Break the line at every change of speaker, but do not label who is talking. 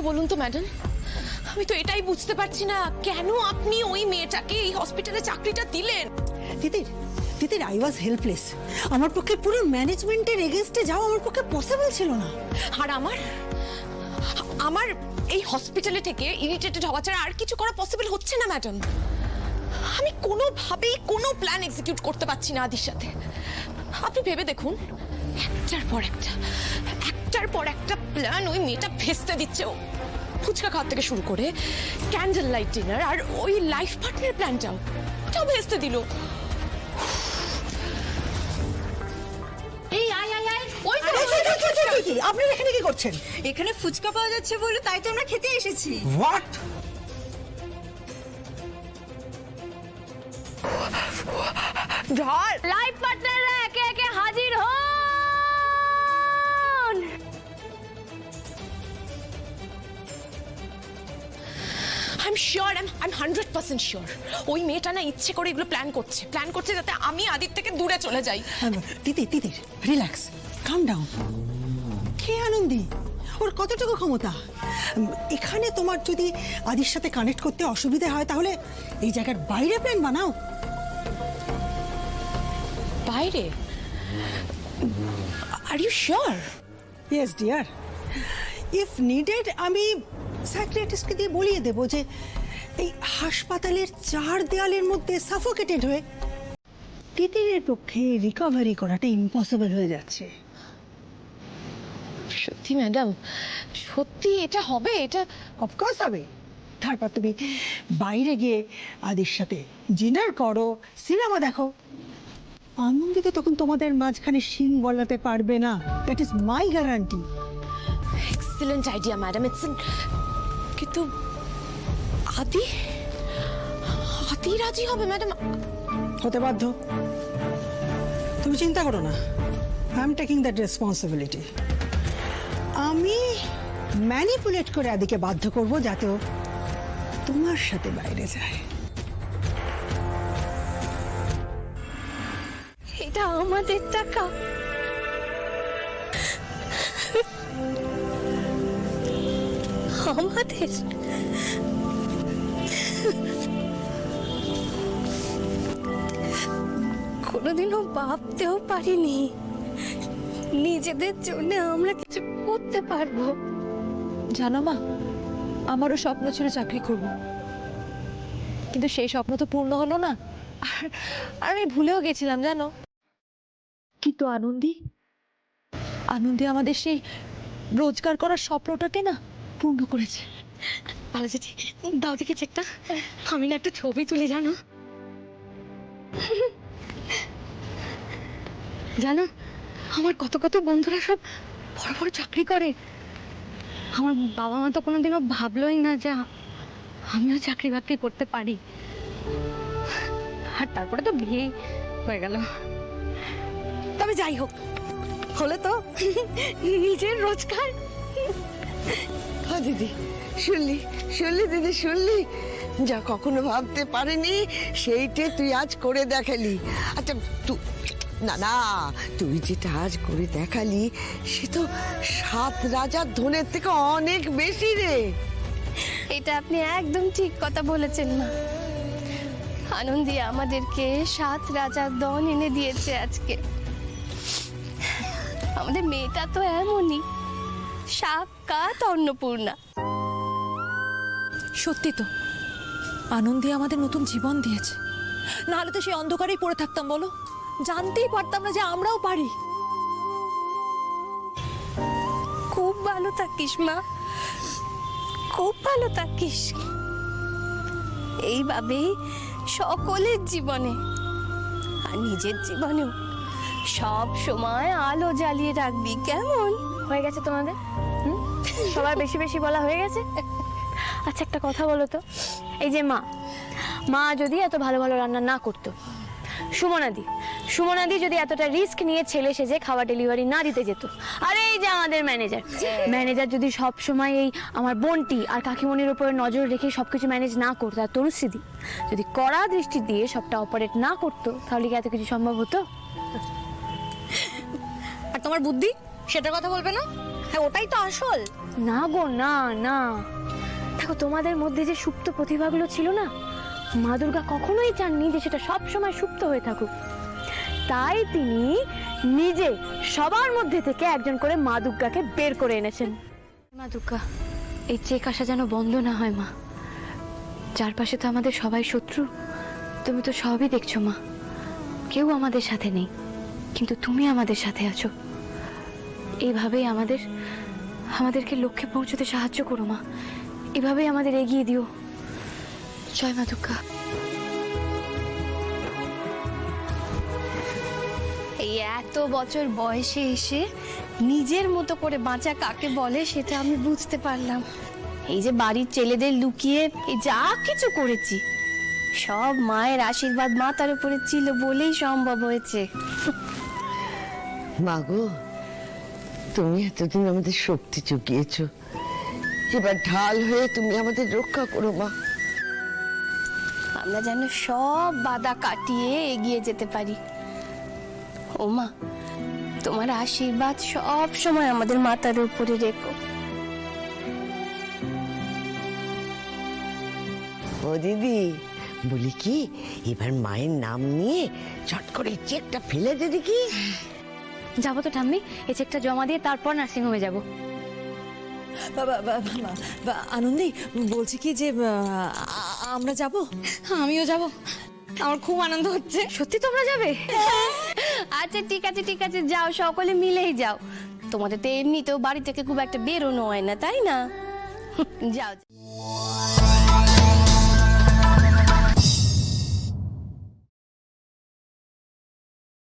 বলুন তো ম্যাডাম, আমি তো এটাই বুঝতে পারছি না কেন আপনি ওই মেয়েটাকে এই হসপিটালে চাকরিটা দিলেন।
তিতির তিতির আই ওয়াজ হেল্পলেস। আমার পক্ষে পুরো ম্যানেজমেন্টের এগেইনস্টে যাওয়া আমার পক্ষে পসিবল ছিল না।
আর আমার এই হসপিটালে থেকে ইরিটেটেড হওয়া ছাড়া আর কিছু করা পসিবল হচ্ছে না ম্যাডাম। আমি কোনোভাবেই কোনো প্ল্যান এক্সিকিউট করতে পারছি না আদির সাথে। আপনি ভেবে দেখুন, একটার পর একটা প্ল্যান ওই মেয়েটা ভেস্তে দিচ্ছে। ও ফুচকা খাওয়া থেকে শুরু করে ক্যান্ডেল লাইট ডিনার আর ওই লাইফ পার্টনার প্ল্যানটাও ভেস্তে দিল।
এই আয় আয় আয়, ওই তো
আপনি এখানে কি করছেন?
এখানে ফুচকা পাওয়া যাচ্ছে বলে তাই তো আমরা খেতে এসেছি।
হোয়াট?
ঢল
লাইফ পার্টনাররা একে একে হাজির হন।
I'm sure, I'm 100% sure ওই মেয়েটা না ইচ্ছে করে এগুলো প্ল্যান করছে যাতে আমি আদির থেকে দূরে চলে যাই।
তিতির তিতির রিল্যাক্স, কাম ডাউন। কে আনন্দী? ওর কতটুকু ক্ষমতা? এখানে তোমার যদি আদির সাথে কানেক্ট করতে অসুবিধা হয় তাহলে এই জায়গার বাইরে প্ল্যান বানাও।
বাইরে? Are you sure?
Yes dear, if needed আমি সাইকিয়াট্রিস্টকে দিয়ে বলিয়ে দেবো যে এই হাসপাতালের চার দেয়ালের মধ্যে সাফোকেটেড হয়ে তিতিরের পক্ষে রিকভারি করাটা ইম্পসিবল হয়ে যাচ্ছে।
সত্যি ম্যাডাম, সত্যি এটা হবে? এটা
অফকোর্স হবে। তারপর তুমি বাইরে গিয়ে আদির সাথে ডিনার করো, সিনেমা দেখো। আনন্দিত তখন তোমাদের মাঝখানে শিং বলাতে পারবে না। That is my guarantee.
Excellent idea madam. কিন্তু আদি রাজি হবে ম্যাডাম?
হতে বাধ্য। তুমি চিন্তা করো না, I am taking that responsibility. আমি ম্যানিপুলেট করে আদিকে বাধ্য করব যাতে ও তোমার সাথে বাইরে যায়।
এটা আমাদের টাকা। আমাদের কোনোদিনও ভাবতেও পারিনি নিজেদের জন্য আমরা কিছু করতে পারবো।
জানো মা, আমারও স্বপ্ন ছিল চাকরি করব, কিন্তু সেই স্বপ্ন তো পূর্ণ হলো না। আর আমি ভুলেও গেছিলাম জানো। কিন্তু আনন্দী আমাদের সেই রোজগার করার স্বপ্নটাকে না পূর্ণ করেছে।
ভালো যেটি দাও দেখি চেকটা, আমি না একটা ছবি তুলে জানো। জানো আমার কত কত বন্ধুরা সব বড় বড় চাকরি করে। আমার বাবা মা তো কোনোদিনও ভাবলোই না যে আমিও চাকরি বাকরি করতে পারি। আর তারপরে তো বিয়ে হয়ে গেল। তবে যাই হোক, হলে তো নিজের রোজগার।
হ্যাঁ দিদি, শুনলি দিদি, শুনলি? যা কখনো ভাবতে পারেনি সেইটে তুই আজ করে দেখালি। আচ্ছা না তুই যেটা আজ করে দেখালি সে তো 7 রাজার ধনের থেকে অনেক বেশি রে।
এটা আপনি একদম ঠিক কথা বলেছেন মা। আনন্দী আমাদেরকে 7 রাজার ধন এনে দিয়েছে আজকে। আমাদের মেয়েটা তো এমনই, সাক্ষাৎ অন্নপূর্ণা।
সত্যি তো, আনন্দী আমাদের নতুন জীবন দিয়েছে। নাহলে তো সেই অন্ধকারেই পড়ে থাকতাম বলো, জানতেই পারতাম না যে আমরাও পারি।
খুব ভালো থাকিস মা, খুব ভালো থাকিস। এইভাবেই সকলের জীবনে আর নিজের জীবনেও সব সময় আলো জ্বালিয়ে রাখবি, কেমন? হয়ে গেছে তোমাদের? সবার বেশি বেশি বলা হয়ে গেছে। আচ্ছা একটা কথা বলো তো, এই যে মা যদি এত ভালো ভালো রান্না না করতো, সুমনাদি যদি এতটা রিস্ক নিয়ে ছেলে সেজে খাবার ডেলিভারি না দিতে যেত, আর এই যে আমাদের ম্যানেজার যদি সব সময় এই আমার বোনটি আর কাকিমণির উপরে নজর রেখে সবকিছু ম্যানেজ না করতো, আর তনুশ্রীদি যদি কড়া দৃষ্টি দিয়ে সবটা অপারেট না করতো, তাহলে কি এত কিছু সম্ভব হতো?
আর তোমার বুদ্ধি, সেটার কথা বলবে না?
হ্যাঁ ওটাই তো আসল। না গো না না, দেখো তোমাদের মধ্যে যে সুপ্ত প্রতিভাগুলো ছিল না, মা দুর্গা কখনোই চাননি যে সেটা সব সময় সুপ্ত হয়ে থাকুক। তাই তিনি নিজে সবার মধ্যে থেকে একজন করে মা দুর্গাকে বের করে এনেছেন। মা দুর্গা, এই চেক আসা যেন বন্ধ না হয় মা। চারপাশে তো আমাদের সবাই শত্রু, তুমি তো সবই দেখছো মা। কেউ আমাদের সাথে নেই, কিন্তু তুমি আমাদের সাথে আছো। এইভাবেই আমাদেরকে লক্ষ্যে পৌঁছতে সাহায্য করো মা। এভাবেই আমাদের এগিয়ে দিও। জয় মা দুর্গা। এই এত বছর বয়সে এসে নিজের মতো করে বাঁচা কাকে বলে সেটা আমি বুঝতে পারলাম। এই যে বাড়ির ছেলেদের লুকিয়ে এই যা কিছু করেছি, সব মায়ের আশীর্বাদ মাথার উপরে ছিল বলেই সম্ভব হয়েছে।
মা গো, তুমি এতদিন আমাদের শক্তি চুকিয়েছ, এবার ঢাল হয়ে তুমি আমাদের রক্ষা করো মা।
আমরা যেন সব বাধা কাটিয়ে এগিয়ে যেতে পারি। ও মা, তোমার আশীর্বাদ সব সময় আমাদের মাথার উপরে রেখো।
ও দিদি, বলি কি, এবার মায়ের নাম নিয়ে চট করে চেকটা ফেলে দে দেখি।
যাবো তো ঠাম্মি, এই চেকটা জমা দিয়ে তারপর নার্সিং হোমে যাবো।
আনন্দি, বলছি কি যে আমরা যাব।
আমিও যাব, আমার খুব আনন্দ হচ্ছে। সত্যি তোমরা যাবে? আচ্ছা ঠিক আছে ঠিক আছে, যাও, সকলে মিলেই যাও। তোমাদের তো এমনিতেও বাড়ি থেকে খুব একটা বেরোনো হয় না, তাই না? যাও।